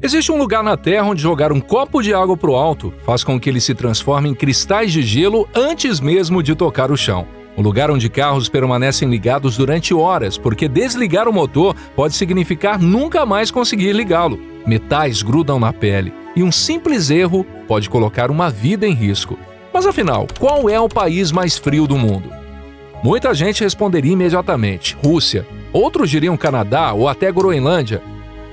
Existe um lugar na Terra onde jogar um copo de água para o alto faz com que ele se transforme em cristais de gelo antes mesmo de tocar o chão. Um lugar onde carros permanecem ligados durante horas, porque desligar o motor pode significar nunca mais conseguir ligá-lo. Metais grudam na pele e um simples erro pode colocar uma vida em risco. Mas afinal, qual é o país mais frio do mundo? Muita gente responderia imediatamente: Rússia. Outros diriam Canadá ou até Groenlândia.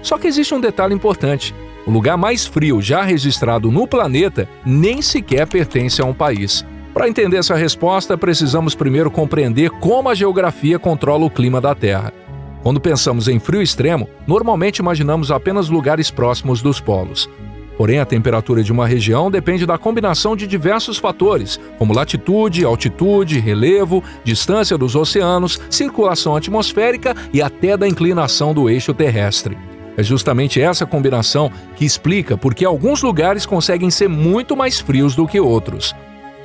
Só que existe um detalhe importante. O lugar mais frio já registrado no planeta nem sequer pertence a um país. Para entender essa resposta, precisamos primeiro compreender como a geografia controla o clima da Terra. Quando pensamos em frio extremo, normalmente imaginamos apenas lugares próximos dos polos. Porém, a temperatura de uma região depende da combinação de diversos fatores, como latitude, altitude, relevo, distância dos oceanos, circulação atmosférica e até da inclinação do eixo terrestre. É justamente essa combinação que explica por que alguns lugares conseguem ser muito mais frios do que outros.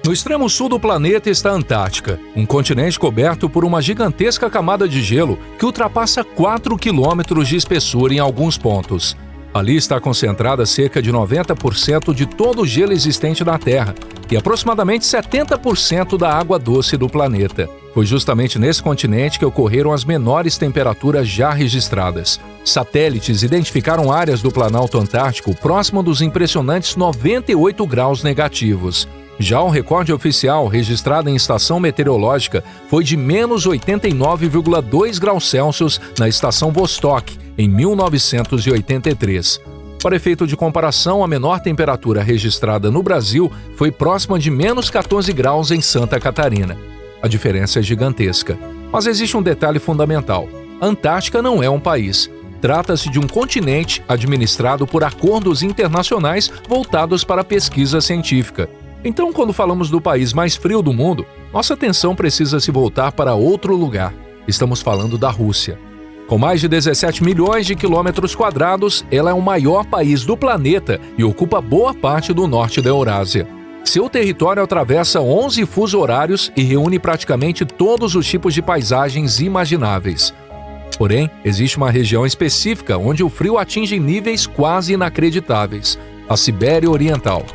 No extremo sul do planeta está a Antártica, um continente coberto por uma gigantesca camada de gelo que ultrapassa 4 quilômetros de espessura em alguns pontos. Ali está concentrada cerca de 90% de todo o gelo existente na Terra e aproximadamente 70% da água doce do planeta. Foi justamente nesse continente que ocorreram as menores temperaturas já registradas. Satélites identificaram áreas do Planalto Antártico próximo dos impressionantes 98 graus negativos. Já o recorde oficial registrado em estação meteorológica foi de menos 89,2 graus Celsius na estação Vostok, em 1983. Para efeito de comparação, a menor temperatura registrada no Brasil foi próxima de menos 14 graus em Santa Catarina. A diferença é gigantesca. Mas existe um detalhe fundamental. A Antártica não é um país. Trata-se de um continente administrado por acordos internacionais voltados para a pesquisa científica. Então, quando falamos do país mais frio do mundo, nossa atenção precisa se voltar para outro lugar. Estamos falando da Rússia. Com mais de 17 milhões de quilômetros quadrados, ela é o maior país do planeta e ocupa boa parte do norte da Eurásia. Seu território atravessa 11 fusos horários e reúne praticamente todos os tipos de paisagens imagináveis. Porém, existe uma região específica onde o frio atinge níveis quase inacreditáveis: a Sibéria Oriental.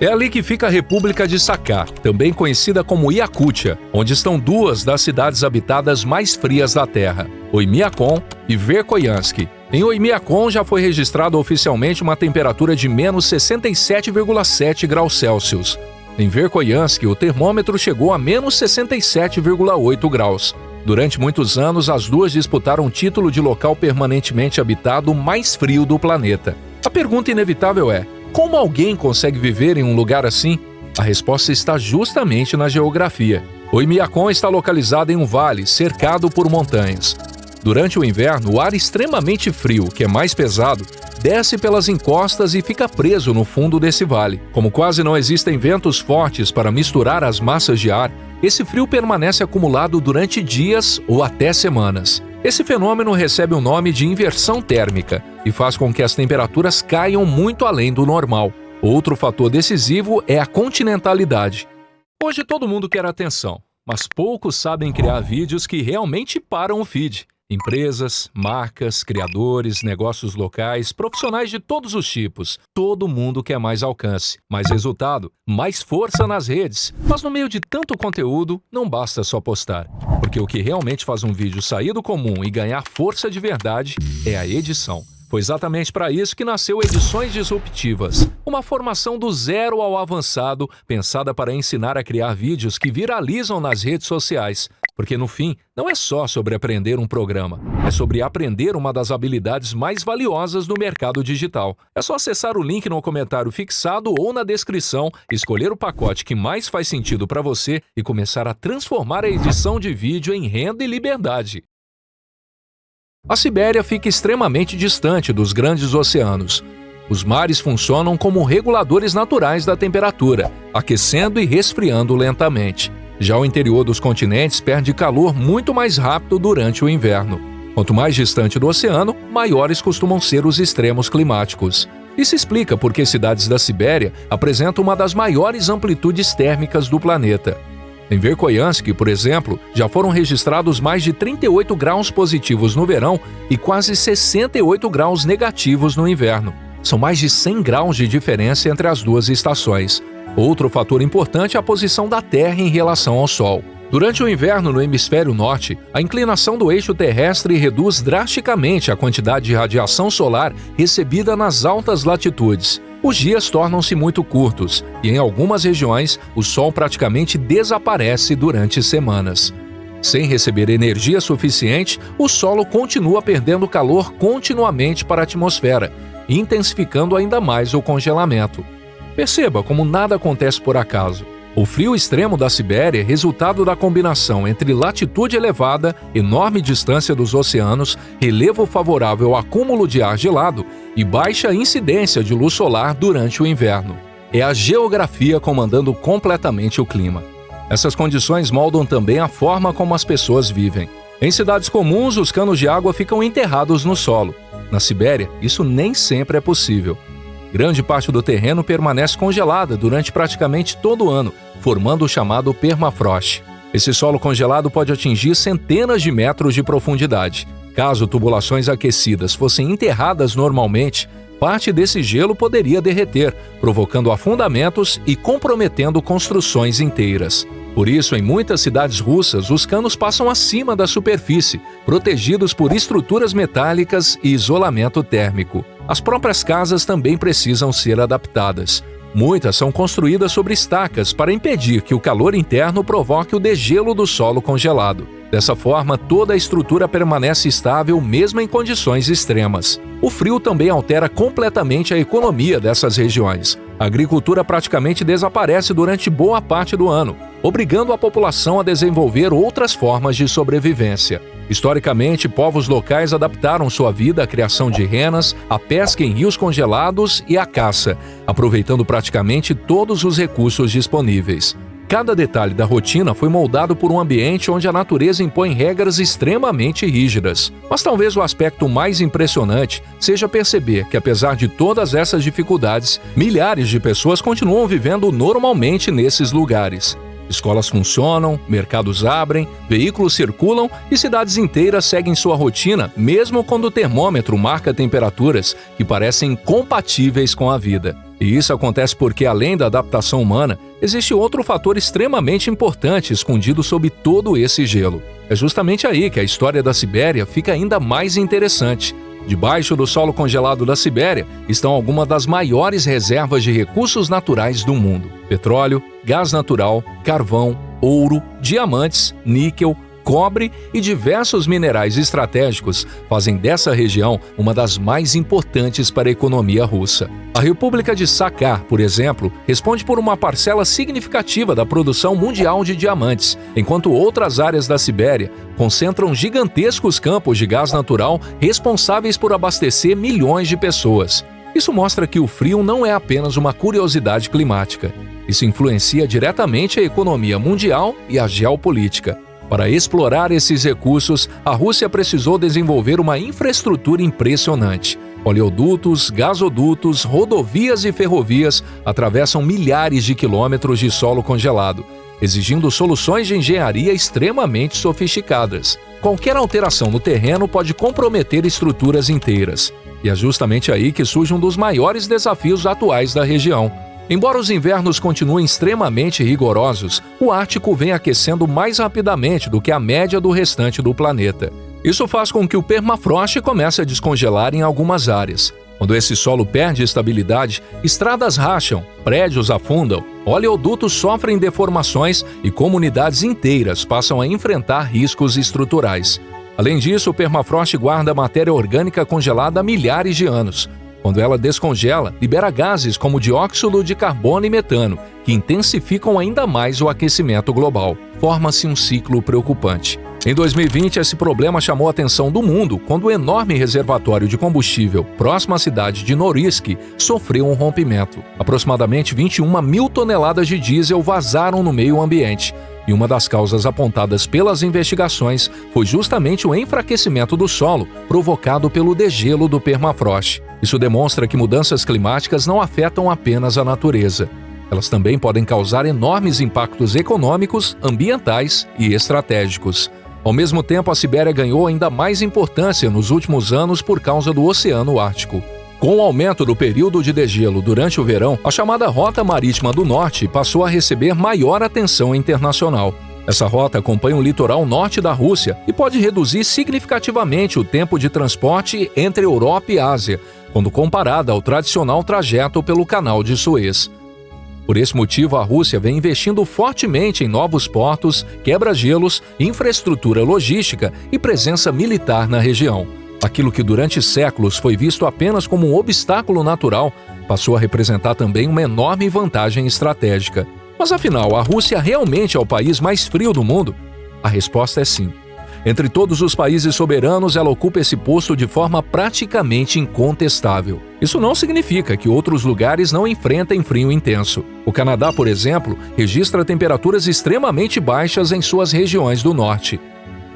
É ali que fica a República de Sakha, também conhecida como Iacútia, onde estão duas das cidades habitadas mais frias da Terra, Oymyakon e Verkhoyansk. Em Oymyakon já foi registrado oficialmente uma temperatura de menos 67,7 graus Celsius. Em Verkhoyansk, o termômetro chegou a menos 67,8 graus. Durante muitos anos, as duas disputaram o título de local permanentemente habitado mais frio do planeta. A pergunta inevitável é: como alguém consegue viver em um lugar assim? A resposta está justamente na geografia. Oymyakon está localizado em um vale cercado por montanhas. Durante o inverno, o ar extremamente frio, que é mais pesado, desce pelas encostas e fica preso no fundo desse vale. Como quase não existem ventos fortes para misturar as massas de ar, esse frio permanece acumulado durante dias ou até semanas. Esse fenômeno recebe o nome de inversão térmica e faz com que as temperaturas caiam muito além do normal. Outro fator decisivo é a continentalidade. Hoje todo mundo quer atenção, mas poucos sabem criar vídeos que realmente param o feed. Empresas, marcas, criadores, negócios locais, profissionais de todos os tipos. Todo mundo quer mais alcance, mais resultado, mais força nas redes. Mas no meio de tanto conteúdo, não basta só postar. Porque o que realmente faz um vídeo sair do comum e ganhar força de verdade é a edição. Foi exatamente para isso que nasceu Edições Disruptivas, uma formação do zero ao avançado, pensada para ensinar a criar vídeos que viralizam nas redes sociais. Porque no fim, não é só sobre aprender um programa, é sobre aprender uma das habilidades mais valiosas do mercado digital. É só acessar o link no comentário fixado ou na descrição, escolher o pacote que mais faz sentido para você e começar a transformar a edição de vídeo em renda e liberdade. A Sibéria fica extremamente distante dos grandes oceanos. Os mares funcionam como reguladores naturais da temperatura, aquecendo e resfriando lentamente. Já o interior dos continentes perde calor muito mais rápido durante o inverno. Quanto mais distante do oceano, maiores costumam ser os extremos climáticos. Isso explica por que cidades da Sibéria apresentam uma das maiores amplitudes térmicas do planeta. Em Verkhoyansk, por exemplo, já foram registrados mais de 38 graus positivos no verão e quase 68 graus negativos no inverno. São mais de 100 graus de diferença entre as duas estações. Outro fator importante é a posição da Terra em relação ao Sol. Durante o inverno no hemisfério norte, a inclinação do eixo terrestre reduz drasticamente a quantidade de radiação solar recebida nas altas latitudes. Os dias tornam-se muito curtos e, em algumas regiões, o Sol praticamente desaparece durante semanas. Sem receber energia suficiente, o solo continua perdendo calor continuamente para a atmosfera, intensificando ainda mais o congelamento. Perceba como nada acontece por acaso. O frio extremo da Sibéria é resultado da combinação entre latitude elevada, enorme distância dos oceanos, relevo favorável ao acúmulo de ar gelado e baixa incidência de luz solar durante o inverno. É a geografia comandando completamente o clima. Essas condições moldam também a forma como as pessoas vivem. Em cidades comuns, os canos de água ficam enterrados no solo. Na Sibéria, isso nem sempre é possível. Grande parte do terreno permanece congelada durante praticamente todo o ano, formando o chamado permafrost. Esse solo congelado pode atingir centenas de metros de profundidade. Caso tubulações aquecidas fossem enterradas normalmente, parte desse gelo poderia derreter, provocando afundamentos e comprometendo construções inteiras. Por isso, em muitas cidades russas, os canos passam acima da superfície, protegidos por estruturas metálicas e isolamento térmico. As próprias casas também precisam ser adaptadas. Muitas são construídas sobre estacas para impedir que o calor interno provoque o degelo do solo congelado. Dessa forma, toda a estrutura permanece estável mesmo em condições extremas. O frio também altera completamente a economia dessas regiões. A agricultura praticamente desaparece durante boa parte do ano, obrigando a população a desenvolver outras formas de sobrevivência. Historicamente, povos locais adaptaram sua vida à criação de renas, à pesca em rios congelados e à caça, aproveitando praticamente todos os recursos disponíveis. Cada detalhe da rotina foi moldado por um ambiente onde a natureza impõe regras extremamente rígidas. Mas talvez o aspecto mais impressionante seja perceber que, apesar de todas essas dificuldades, milhares de pessoas continuam vivendo normalmente nesses lugares. Escolas funcionam, mercados abrem, veículos circulam e cidades inteiras seguem sua rotina, mesmo quando o termômetro marca temperaturas que parecem incompatíveis com a vida. E isso acontece porque, além da adaptação humana, existe outro fator extremamente importante escondido sob todo esse gelo. É justamente aí que a história da Sibéria fica ainda mais interessante. Debaixo do solo congelado da Sibéria estão algumas das maiores reservas de recursos naturais do mundo: petróleo, gás natural, carvão, ouro, diamantes, níquel, cobre e diversos minerais estratégicos fazem dessa região uma das mais importantes para a economia russa. A República de Sakhar, por exemplo, responde por uma parcela significativa da produção mundial de diamantes, enquanto outras áreas da Sibéria concentram gigantescos campos de gás natural responsáveis por abastecer milhões de pessoas. Isso mostra que o frio não é apenas uma curiosidade climática. Isso influencia diretamente a economia mundial e a geopolítica. Para explorar esses recursos, a Rússia precisou desenvolver uma infraestrutura impressionante. Oleodutos, gasodutos, rodovias e ferrovias atravessam milhares de quilômetros de solo congelado, exigindo soluções de engenharia extremamente sofisticadas. Qualquer alteração no terreno pode comprometer estruturas inteiras. E é justamente aí que surge um dos maiores desafios atuais da região. Embora os invernos continuem extremamente rigorosos, o Ártico vem aquecendo mais rapidamente do que a média do restante do planeta. Isso faz com que o permafrost comece a descongelar em algumas áreas. Quando esse solo perde estabilidade, estradas racham, prédios afundam, oleodutos sofrem deformações e comunidades inteiras passam a enfrentar riscos estruturais. Além disso, o permafrost guarda matéria orgânica congelada há milhares de anos. Quando ela descongela, libera gases como dióxido de carbono e metano, que intensificam ainda mais o aquecimento global. Forma-se um ciclo preocupante. Em 2020, esse problema chamou a atenção do mundo quando o enorme reservatório de combustível próximo à cidade de Norilsk sofreu um rompimento. Aproximadamente 21 mil toneladas de diesel vazaram no meio ambiente. E uma das causas apontadas pelas investigações foi justamente o enfraquecimento do solo provocado pelo degelo do permafrost. Isso demonstra que mudanças climáticas não afetam apenas a natureza. Elas também podem causar enormes impactos econômicos, ambientais e estratégicos. Ao mesmo tempo, a Sibéria ganhou ainda mais importância nos últimos anos por causa do Oceano Ártico. Com o aumento do período de degelo durante o verão, a chamada Rota Marítima do Norte passou a receber maior atenção internacional. Essa rota acompanha o litoral norte da Rússia e pode reduzir significativamente o tempo de transporte entre Europa e Ásia, quando comparada ao tradicional trajeto pelo Canal de Suez. Por esse motivo, a Rússia vem investindo fortemente em novos portos, quebra-gelos, infraestrutura logística e presença militar na região. Aquilo que durante séculos foi visto apenas como um obstáculo natural, passou a representar também uma enorme vantagem estratégica. Mas afinal, a Rússia realmente é o país mais frio do mundo? A resposta é sim. Entre todos os países soberanos, ela ocupa esse posto de forma praticamente incontestável. Isso não significa que outros lugares não enfrentem frio intenso. O Canadá, por exemplo, registra temperaturas extremamente baixas em suas regiões do norte.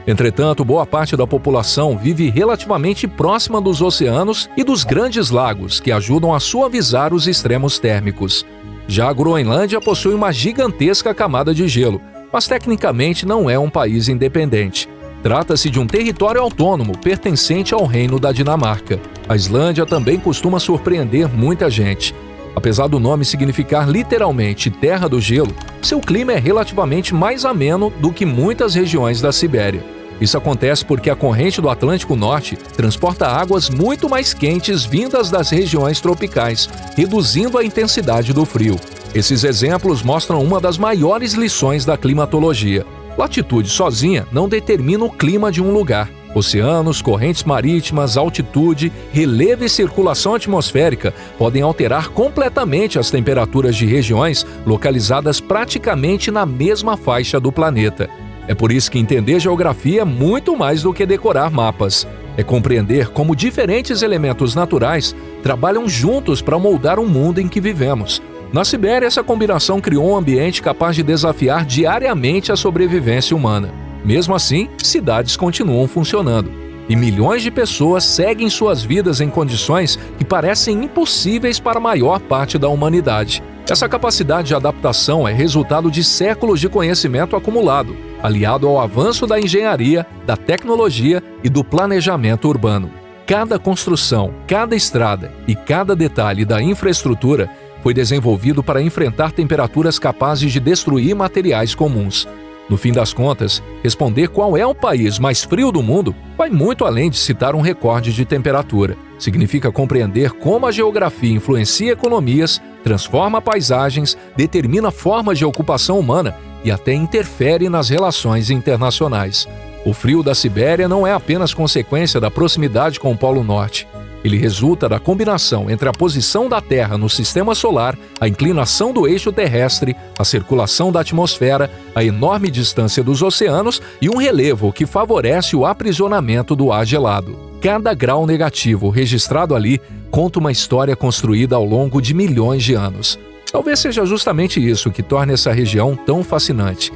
Entretanto, boa parte da população vive relativamente próxima dos oceanos e dos grandes lagos, que ajudam a suavizar os extremos térmicos. Já a Groenlândia possui uma gigantesca camada de gelo, mas tecnicamente não é um país independente. Trata-se de um território autônomo pertencente ao Reino da Dinamarca. A Islândia também costuma surpreender muita gente. Apesar do nome significar literalmente Terra do Gelo, seu clima é relativamente mais ameno do que muitas regiões da Sibéria. Isso acontece porque a corrente do Atlântico Norte transporta águas muito mais quentes vindas das regiões tropicais, reduzindo a intensidade do frio. Esses exemplos mostram uma das maiores lições da climatologia. Latitude sozinha não determina o clima de um lugar. Oceanos, correntes marítimas, altitude, relevo e circulação atmosférica podem alterar completamente as temperaturas de regiões localizadas praticamente na mesma faixa do planeta. É por isso que entender geografia é muito mais do que decorar mapas. É compreender como diferentes elementos naturais trabalham juntos para moldar o mundo em que vivemos. Na Sibéria, essa combinação criou um ambiente capaz de desafiar diariamente a sobrevivência humana. Mesmo assim, cidades continuam funcionando. E milhões de pessoas seguem suas vidas em condições que parecem impossíveis para a maior parte da humanidade. Essa capacidade de adaptação é resultado de séculos de conhecimento acumulado, aliado ao avanço da engenharia, da tecnologia e do planejamento urbano. Cada construção, cada estrada e cada detalhe da infraestrutura foi desenvolvido para enfrentar temperaturas capazes de destruir materiais comuns. No fim das contas, responder qual é o país mais frio do mundo vai muito além de citar um recorde de temperatura. Significa compreender como a geografia influencia economias, transforma paisagens, determina formas de ocupação humana e até interfere nas relações internacionais. O frio da Sibéria não é apenas consequência da proximidade com o Polo Norte. Ele resulta da combinação entre a posição da Terra no sistema solar, a inclinação do eixo terrestre, a circulação da atmosfera, a enorme distância dos oceanos e um relevo que favorece o aprisionamento do ar gelado. Cada grau negativo registrado ali conta uma história construída ao longo de milhões de anos. Talvez seja justamente isso que torna essa região tão fascinante.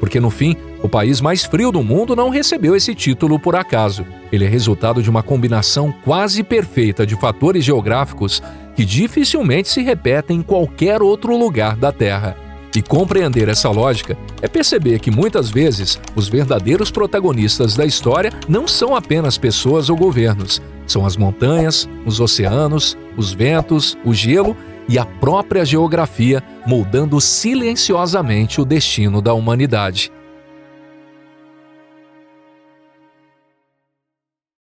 Porque, no fim, o país mais frio do mundo não recebeu esse título por acaso. Ele é resultado de uma combinação quase perfeita de fatores geográficos que dificilmente se repetem em qualquer outro lugar da Terra. E compreender essa lógica é perceber que, muitas vezes, os verdadeiros protagonistas da história não são apenas pessoas ou governos. São as montanhas, os oceanos, os ventos, o gelo e a própria geografia, moldando silenciosamente o destino da humanidade.